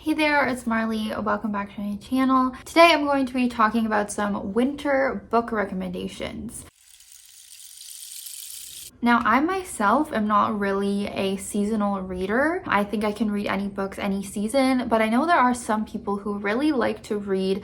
Hey there, it's Marley. Welcome back to my channel. Today I'm going to be talking about some winter book recommendations. Now, I myself am not really a seasonal reader. I think I can read any books any season, but I know there are some people who really like to read,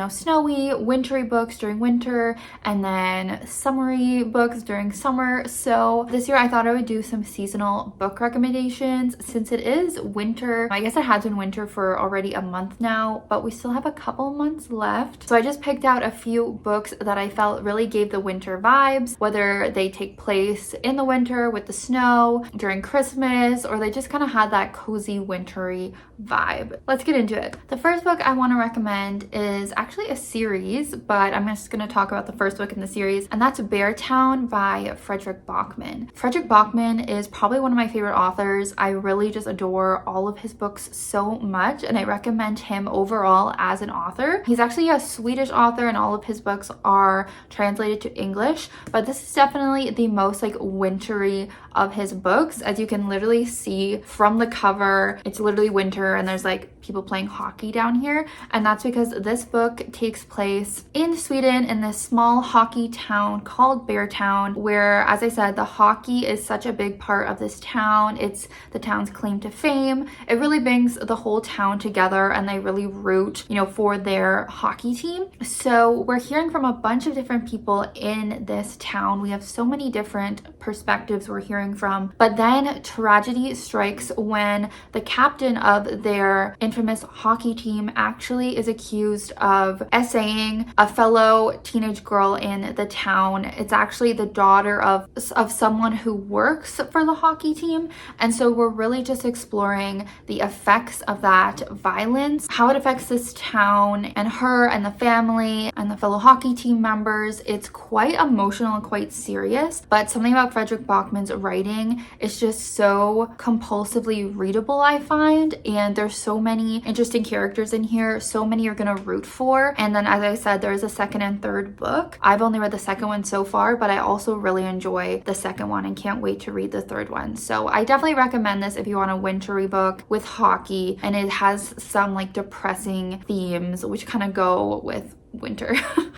snowy, wintry books during winter and then summery books during summer. So this year I thought I would do some seasonal book recommendations since it is winter. I guess it has been winter for already a month now, but we still have a couple months left. So I just picked out a few books that I felt really gave the winter vibes, whether they take place in the winter with the snow, during Christmas, or they just kind of had that cozy wintry vibe. Let's get into it. The first book I want to recommend is actually a series, but I'm just going to talk about the first book in the series, and that's Beartown by Fredrik Backman. Fredrik Backman is probably one of my favorite authors. I really just adore all of his books so much, and I recommend him overall as an author. He's actually a Swedish author, and all of his books are translated to English, but this is definitely the most wintry of his books. As you can literally see from the cover, it's literally winter and there's people playing hockey down here, and that's because this book takes place in Sweden in this small hockey town called Beartown, where, as I said, the hockey is such a big part of this town. It's the town's claim to fame. It really brings the whole town together and they really root, for their hockey team. So we're hearing from a bunch of different people in this town. We have so many different perspectives we're hearing from, but then tragedy strikes when the captain of their infamous hockey team actually is accused of essaying a fellow teenage girl in the town. It's actually the daughter of someone who works for the hockey team, and so we're really just exploring the effects of that violence, how it affects this town and her and the family and the fellow hockey team members. It's quite emotional and quite serious, but something about Fredrik Backman's writing is just so compulsively readable, I find, and there's so many interesting characters in here. So many you're gonna root for. And then, as I said, there's a second and third book. I've only read the second one so far, but I also really enjoy the second one and can't wait to read the third one. So I definitely recommend this if you want a wintry book with hockey, and it has some depressing themes which kind of go with winter.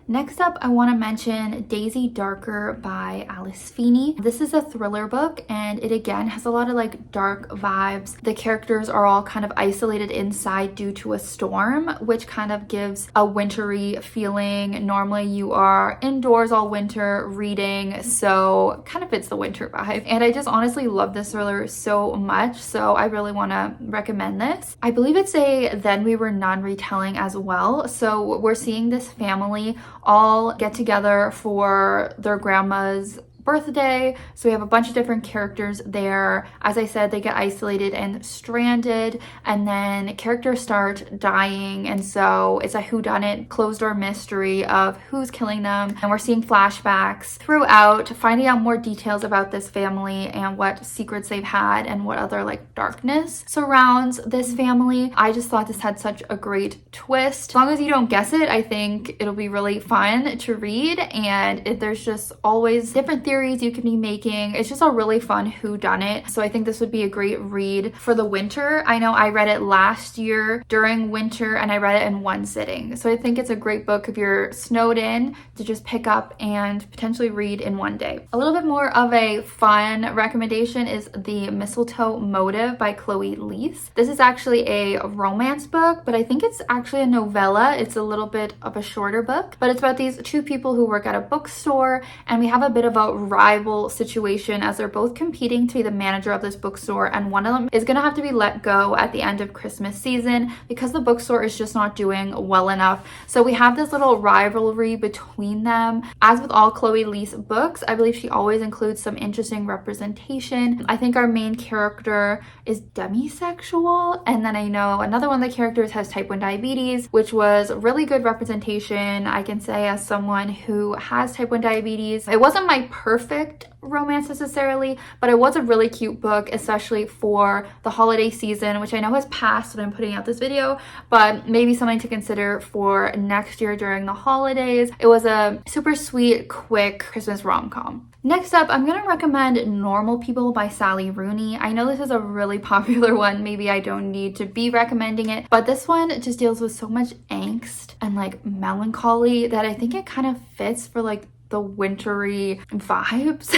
Next up, I want to mention Daisy Darker by Alice Feeney. This is a thriller book, and it again has a lot of dark vibes. The characters are all kind of isolated inside due to a storm, which kind of gives a wintry feeling. Normally you are indoors all winter reading, so kind of fits the winter vibe. And I just honestly love this thriller so much, so I really want to recommend this. I believe it's a Then We Were None retelling as well. So we're seeing this family all get together for their grandma's birthday. So we have a bunch of different characters there. As I said, they get isolated and stranded, and then characters start dying, and so it's a whodunit closed door mystery of who's killing them, and we're seeing flashbacks throughout, finding out more details about this family and what secrets they've had and what other darkness surrounds this family. I just thought this had such a great twist. As long as you don't guess it, I think it'll be really fun to read, and there's just always different theories you can be making. It's just a really fun whodunit. So I think this would be a great read for the winter. I know I read it last year during winter and I read it in one sitting. So I think it's a great book if you're snowed in to just pick up and potentially read in one day. A little bit more of a fun recommendation is The Mistletoe Motive by Chloe Liese. This is actually a romance book, but I think it's actually a novella. It's a little bit of a shorter book, but it's about these two people who work at a bookstore, and we have a bit of a rival situation as they're both competing to be the manager of this bookstore, and one of them is going to have to be let go at the end of Christmas season because the bookstore is just not doing well enough. So we have this little rivalry between them. As with all Chloe Liese books, I believe she always includes some interesting representation. I think our main character is demisexual, and then I know another one of the characters has type 1 diabetes, which was really good representation. I can say as someone who has type 1 diabetes, it wasn't my personal perfect romance necessarily, but it was a really cute book, especially for the holiday season, which I know has passed when I'm putting out this video, but maybe something to consider for next year during the holidays. It was a super sweet, quick Christmas rom-com. Next up, I'm gonna recommend Normal People by Sally Rooney. I know this is a really popular one. Maybe I don't need to be recommending it, but this one just deals with so much angst and like melancholy that I think it kind of fits for like the wintry vibes.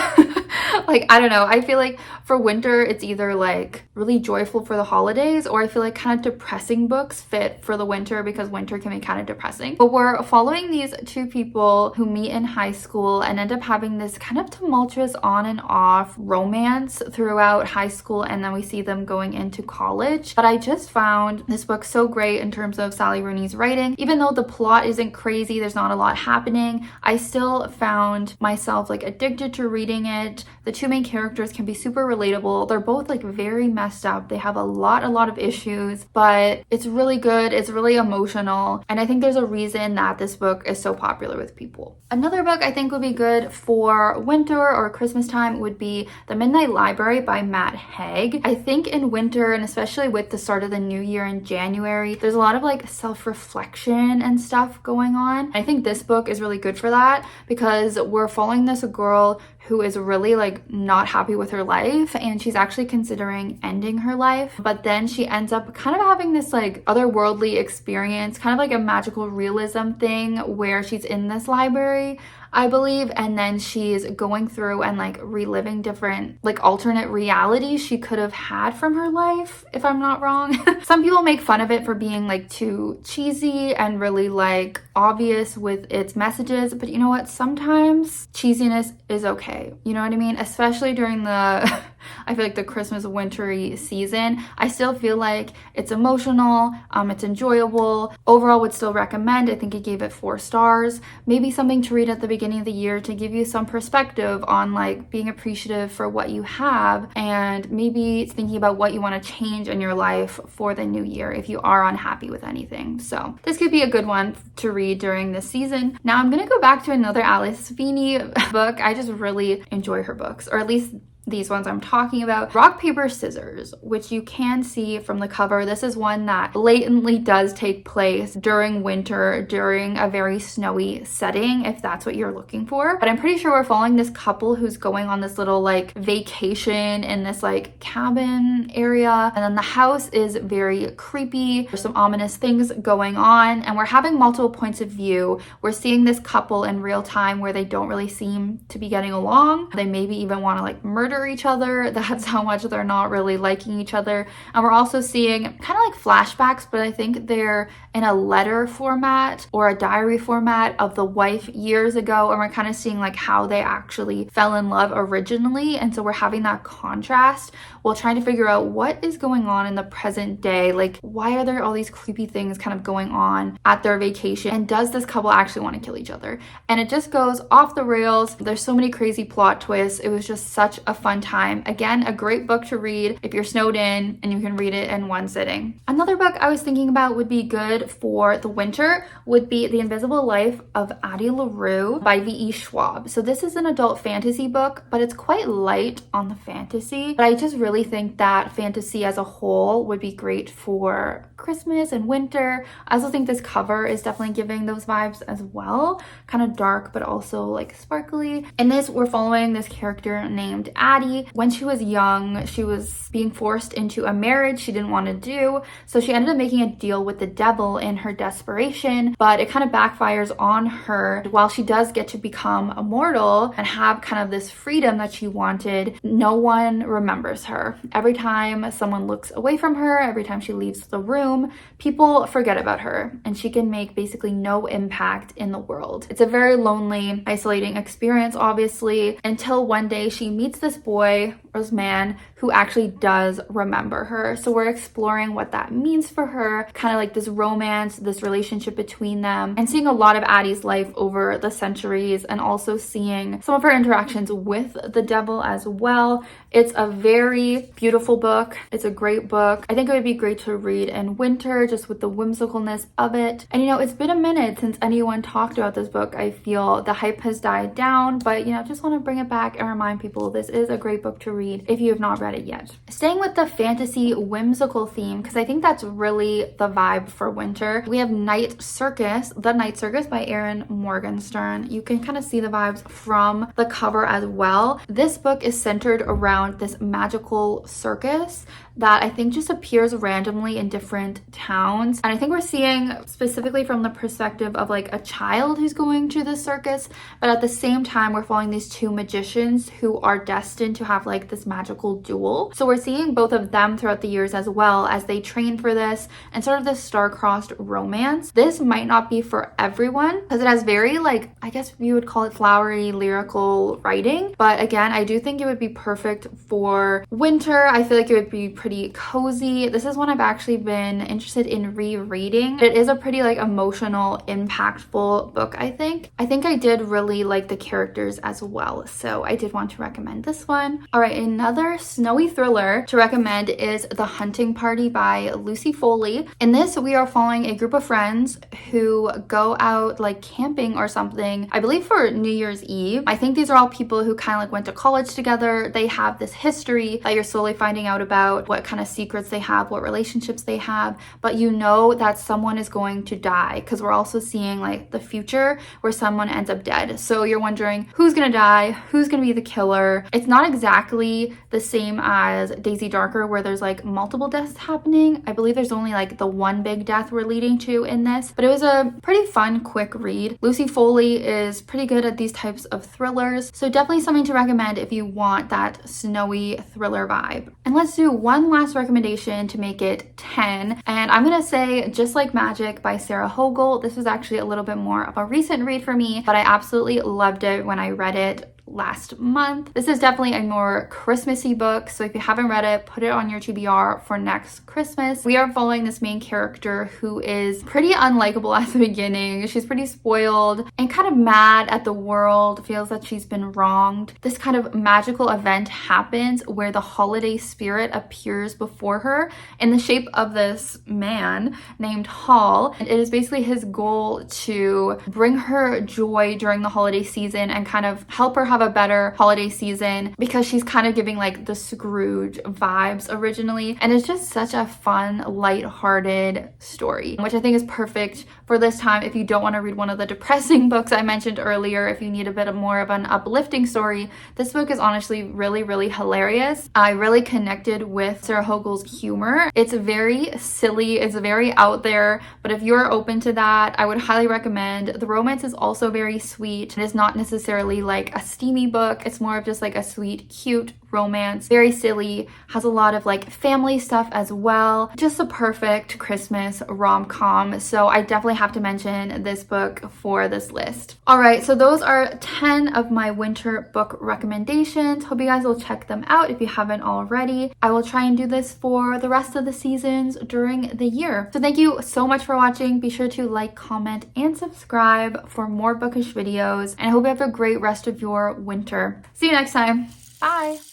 Like, I don't know, I feel like for winter it's either like really joyful for the holidays, or I feel like kind of depressing books fit for the winter because winter can be kind of depressing. But we're following these two people who meet in high school and end up having this kind of tumultuous on and off romance throughout high school, and then we see them going into college. But I just found this book so great in terms of Sally Rooney's writing. Even though the plot isn't crazy, there's not a lot happening, I still found myself like addicted to reading it. The two main characters can be super relatable. They're both like very messed up. They have a lot of issues, but it's really good. It's really emotional. And I think there's a reason that this book is so popular with people. Another book I think would be good for winter or Christmas time would be The Midnight Library by Haig. I think in winter, and especially with the start of the new year in January, there's a lot of like self-reflection and stuff going on. I think this book is really good for that because we're following this girl who is really like not happy with her life, and she's actually considering ending her life, but then she ends up kind of having this like otherworldly experience, kind of like a magical realism thing where she's in this library, I believe, and then she's going through and like reliving different like alternate realities she could have had from her life, if I'm not wrong. Some people make fun of it for being like too cheesy and really like obvious with its messages, but you know what, sometimes cheesiness is okay, you know what I mean? Especially during the I feel like the Christmas wintry season, I still feel like it's emotional, it's enjoyable. Overall, would still recommend. I think I gave it 4 stars. Maybe something to read at the beginning of the year to give you some perspective on like being appreciative for what you have, and maybe thinking about what you want to change in your life for the new year if you are unhappy with anything. So this could be a good one to read during this season. Now I'm gonna go back to another Alice Feeney book. I just really enjoy her books, or at least these ones I'm talking about. Rock, Paper, Scissors, which you can see from the cover. This is one that blatantly does take place during winter, during a very snowy setting, if that's what you're looking for. But I'm pretty sure we're following this couple who's going on this little like vacation in this like cabin area, and then the house is very creepy. There's some ominous things going on, and we're having multiple points of view. We're seeing this couple in real time where they don't really seem to be getting along. They maybe even want to like murder each other. That's how much they're not really liking each other. And we're also seeing kind of like flashbacks, but I think they're in a letter format or a diary format of the wife years ago, and we're kind of seeing like how they actually fell in love originally. And so we're having that contrast while trying to figure out what is going on in the present day. Like, why are there all these creepy things kind of going on at their vacation, and does this couple actually want to kill each other? And it just goes off the rails. There's so many crazy plot twists. It was just such a fun time. Again, a great book to read if you're snowed in and you can read it in one sitting. Another book I was thinking about would be good for the winter would be The Invisible Life of Addie Larue by V.E. Schwab. So this is an adult fantasy book, but it's quite light on the fantasy. But I just really think that fantasy as a whole would be great for Christmas and winter. I also think this cover is definitely giving those vibes as well. Kind of dark, but also like sparkly. In this, we're following this character named Addie. When she was young, she was being forced into a marriage she didn't want to do. So she ended up making a deal with the devil in her desperation, but it kind of backfires on her. While she does get to become immortal and have kind of this freedom that she wanted, no one remembers her. Every time someone looks away from her, every time she leaves the room, people forget about her, and she can make basically no impact in the world. It's a very lonely, isolating experience, obviously, until one day she meets this boy man who actually does remember her. So we're exploring what that means for her, kind of like this romance, this relationship between them, and seeing a lot of Addie's life over the centuries, and also seeing some of her interactions with the devil as well. It's a very beautiful book. It's a great book. I think it would be great to read in winter, just with the whimsicalness of it. And you know, it's been a minute since anyone talked about this book. I feel the hype has died down, but you know, just want to bring it back and remind people this is a great book to read if you have not read it yet. Staying with the fantasy whimsical theme, because I think that's really the vibe for winter, we have The Night Circus by Erin Morgenstern. You can kind of see the vibes from the cover as well. This book is centered around this magical circus that I think just appears randomly in different towns. And I think we're seeing specifically from the perspective of like a child who's going to the circus, but at the same time, we're following these two magicians who are destined to have like this magical duel. So we're seeing both of them throughout the years as well as they train for this, and sort of this star-crossed romance. This might not be for everyone because it has very like, I guess you would call it flowery, lyrical writing. But again, I do think it would be perfect for winter. I feel like it would be pretty cozy. This is one I've actually been interested in rereading. It is a pretty like emotional, impactful book, I think. I think I did really like the characters as well, so I did want to recommend this one. All right, another snowy thriller to recommend is The Hunting Party by Lucy Foley. In this, we are following a group of friends who go out like camping or something, I believe for New Year's Eve. I think these are all people who kind of like went to college together. They have this history that you're slowly finding out about, what kind of secrets they have, what relationships they have, but you know that someone is going to die, because we're also seeing like the future where someone ends up dead. So you're wondering who's gonna die, who's gonna be the killer. It's not exactly the same as Daisy Darker where there's like multiple deaths happening. I believe there's only like the one big death we're leading to in this, but it was a pretty fun, quick read. Lucy Foley is pretty good at these types of thrillers, so definitely something to recommend if you want that snowy thriller vibe. And let's do one last recommendation to make it 10, and I'm gonna say Just Like Magic by Sarah Hogle. This was actually a little bit more of a recent read for me, but I absolutely loved it when I read it last month. This is definitely a more Christmassy book, so if you haven't read it, put it on your TBR for next Christmas. We are following this main character who is pretty unlikable at the beginning. She's pretty spoiled and kind of mad at the world, feels that she's been wronged. This kind of magical event happens where the holiday spirit appears before her in the shape of this man named Hall, and it is basically his goal to bring her joy during the holiday season and kind of help her have a better holiday season, because she's kind of giving like the Scrooge vibes originally, and it's just such a fun, light-hearted story, which I think is perfect for this time if you don't want to read one of the depressing books I mentioned earlier. If you need a bit more of an uplifting story, this book is honestly really, really hilarious. I really connected with Sarah Hogle's humor. It's very silly, it's very out there, but if you're open to that, I would highly recommend. The romance is also very sweet. It is not necessarily like a steamy book. It's more of just like a sweet, cute romance, very silly, has a lot of like family stuff as well. Just a perfect Christmas rom-com. So I definitely have to mention this book for this list. All right, so those are 10 of my winter book recommendations. Hope you guys will check them out if you haven't already. I will try and do this for the rest of the seasons during the year. So thank you so much for watching. Be sure to like, comment, and subscribe for more bookish videos. And I hope you have a great rest of your winter. See you next time. Bye.